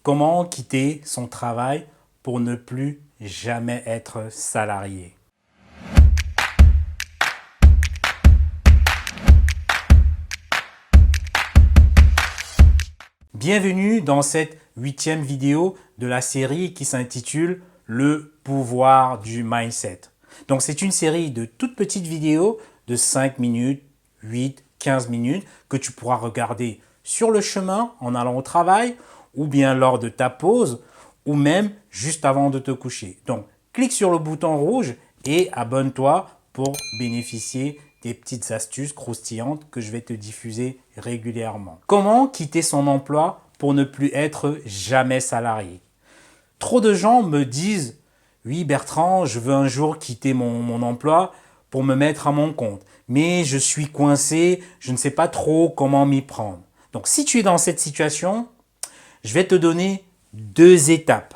Comment quitter son travail pour ne plus jamais être salarié? Bienvenue dans cette 8e vidéo de la série qui s'intitule « Le pouvoir du mindset ». Donc c'est une série de toutes petites vidéos de 5 minutes, 8, 15 minutes que tu pourras regarder sur le chemin en allant au travail ou bien lors de ta pause ou même juste avant de te coucher. Donc clique sur le bouton rouge et abonne-toi pour bénéficier des petites astuces croustillantes que je vais te diffuser régulièrement. Comment quitter son emploi pour ne plus être jamais salarié? Trop de gens me disent « Oui Bertrand, je veux un jour quitter mon emploi pour me mettre à mon compte, mais je suis coincé, je ne sais pas trop comment m'y prendre. » Donc si tu es dans cette situation, je vais te donner 2 étapes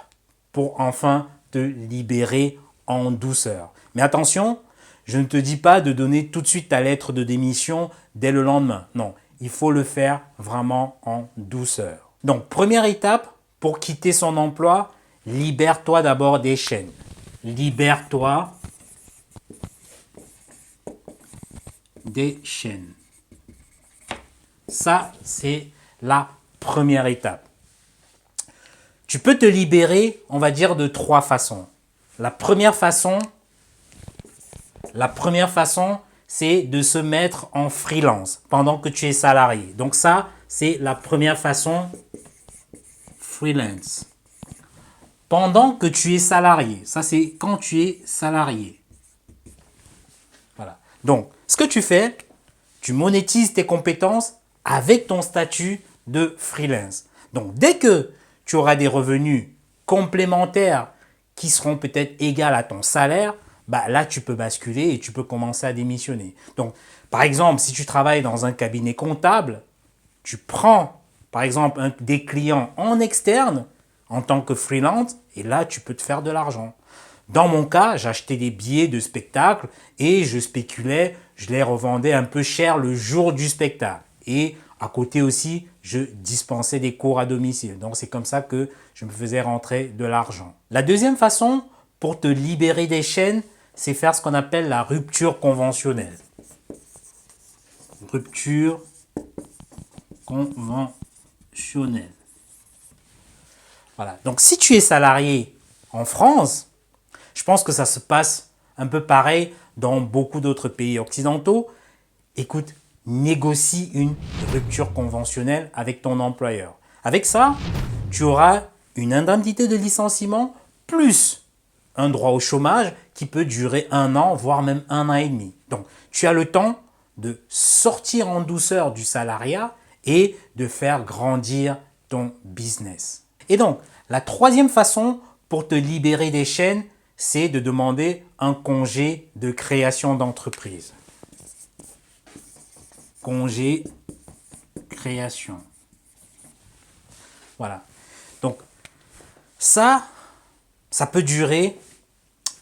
pour enfin te libérer en douceur. Mais attention, je ne te dis pas de donner tout de suite ta lettre de démission dès le lendemain. Non, il faut le faire vraiment en douceur. Donc, première étape pour quitter son emploi, libère-toi d'abord des chaînes. Libère-toi des chaînes. Ça, c'est la première étape. Tu peux te libérer, on va dire, de 3 façons. La première façon, c'est de se mettre en freelance pendant que tu es salarié. Donc ça, c'est la première façon, freelance. Pendant que tu es salarié. Ça, c'est quand tu es salarié. Voilà. Donc, ce que tu fais, tu monétises tes compétences avec ton statut de freelance. Donc, dès que tu auras des revenus complémentaires qui seront peut-être égaux à ton salaire, là, tu peux basculer et tu peux commencer à démissionner. Donc, par exemple, si tu travailles dans un cabinet comptable, tu prends, par exemple, des clients en externe en tant que freelance et là, tu peux te faire de l'argent. Dans mon cas, j'achetais des billets de spectacle et je spéculais, je les revendais un peu cher le jour du spectacle. Et à côté aussi, je dispensais des cours à domicile. Donc, c'est comme ça que je me faisais rentrer de l'argent. La deuxième façon pour te libérer des chaînes, c'est faire ce qu'on appelle la rupture conventionnelle. Rupture conventionnelle. Voilà. Donc, si tu es salarié en France, je pense que ça se passe un peu pareil dans beaucoup d'autres pays occidentaux. Écoute, négocie une rupture conventionnelle avec ton employeur. Avec ça, tu auras une indemnité de licenciement plus un droit au chômage qui peut durer 1 an, voire même 1 an et demi. Donc, tu as le temps de sortir en douceur du salariat et de faire grandir ton business. Et donc, la troisième façon pour te libérer des chaînes, c'est de demander un congé de création d'entreprise. Congé création. Voilà. Donc, ça peut durer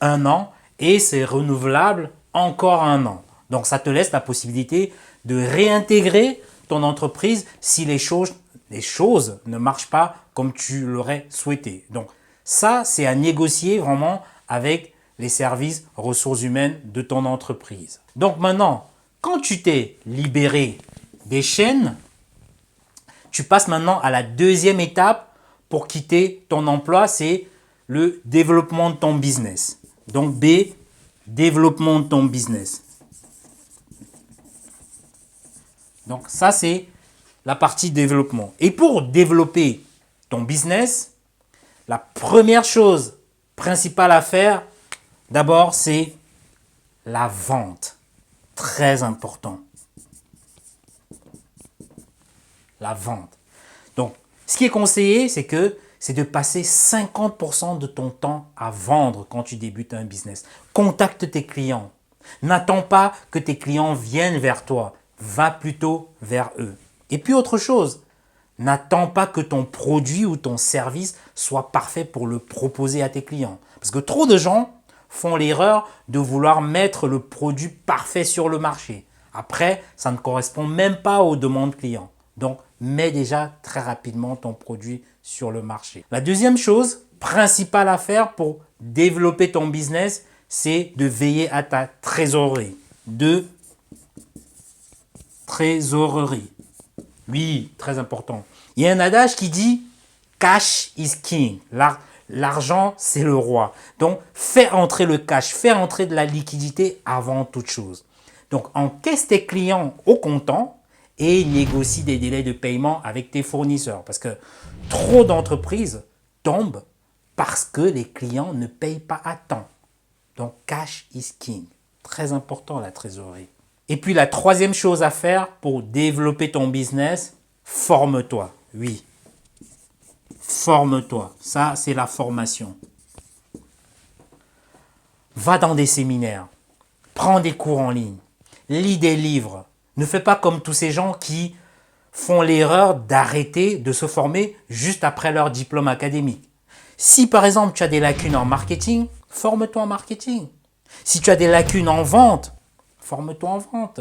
1 an et c'est renouvelable encore 1 an. Donc, ça te laisse la possibilité de réintégrer ton entreprise si les choses ne marchent pas comme tu l'aurais souhaité. Donc, ça, c'est à négocier vraiment avec les services ressources humaines de ton entreprise. Donc, maintenant, quand tu t'es libéré des chaînes, tu passes maintenant à la deuxième étape pour quitter ton emploi, c'est le développement de ton business. Donc B, développement de ton business. Donc ça, c'est la partie développement. Et pour développer ton business, la première chose principale à faire, d'abord, c'est la vente. Très important. La vente. Donc, ce qui est conseillé, c'est de passer 50% de ton temps à vendre quand tu débutes un business. Contacte tes clients. N'attends pas que tes clients viennent vers toi. Va plutôt vers eux. Et puis autre chose, n'attends pas que ton produit ou ton service soit parfait pour le proposer à tes clients. Parce que trop de gens font l'erreur de vouloir mettre le produit parfait sur le marché. Après, ça ne correspond même pas aux demandes clients. Donc, mets déjà très rapidement ton produit sur le marché. La deuxième chose principale à faire pour développer ton business, c'est de veiller à ta trésorerie. Trésorerie. Oui, très important. Il y a un adage qui dit « cash is king ». L'argent, c'est le roi. Donc, fais entrer le cash, fais entrer de la liquidité avant toute chose. Donc, encaisse tes clients au comptant et négocie des délais de paiement avec tes fournisseurs. Parce que trop d'entreprises tombent parce que les clients ne payent pas à temps. Donc, cash is king. Très important, la trésorerie. Et puis, la troisième chose à faire pour développer ton business, forme-toi. Oui, forme-toi. Ça, c'est la formation. Va dans des séminaires. Prends des cours en ligne. Lis des livres. Ne fais pas comme tous ces gens qui font l'erreur d'arrêter de se former juste après leur diplôme académique. Si par exemple tu as des lacunes en marketing, forme-toi en marketing. Si tu as des lacunes en vente, forme-toi en vente.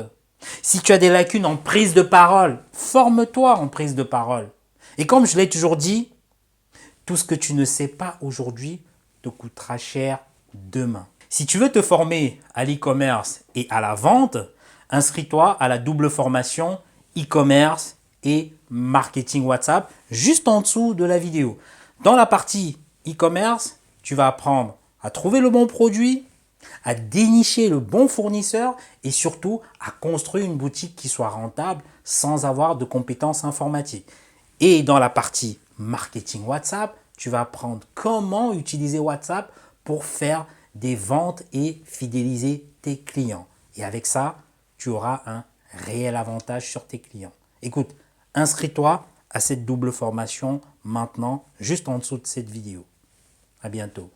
Si tu as des lacunes en prise de parole, forme-toi en prise de parole. Et comme je l'ai toujours dit, tout ce que tu ne sais pas aujourd'hui te coûtera cher demain. Si tu veux te former à l'e-commerce et à la vente, inscris-toi à la double formation e-commerce et marketing WhatsApp juste en dessous de la vidéo. Dans la partie e-commerce, tu vas apprendre à trouver le bon produit, à dénicher le bon fournisseur et surtout à construire une boutique qui soit rentable sans avoir de compétences informatiques. Et dans la partie marketing WhatsApp, tu vas apprendre comment utiliser WhatsApp pour faire des ventes et fidéliser tes clients. Et avec ça, tu auras un réel avantage sur tes clients. Écoute, inscris-toi à cette double formation maintenant, juste en dessous de cette vidéo. À bientôt.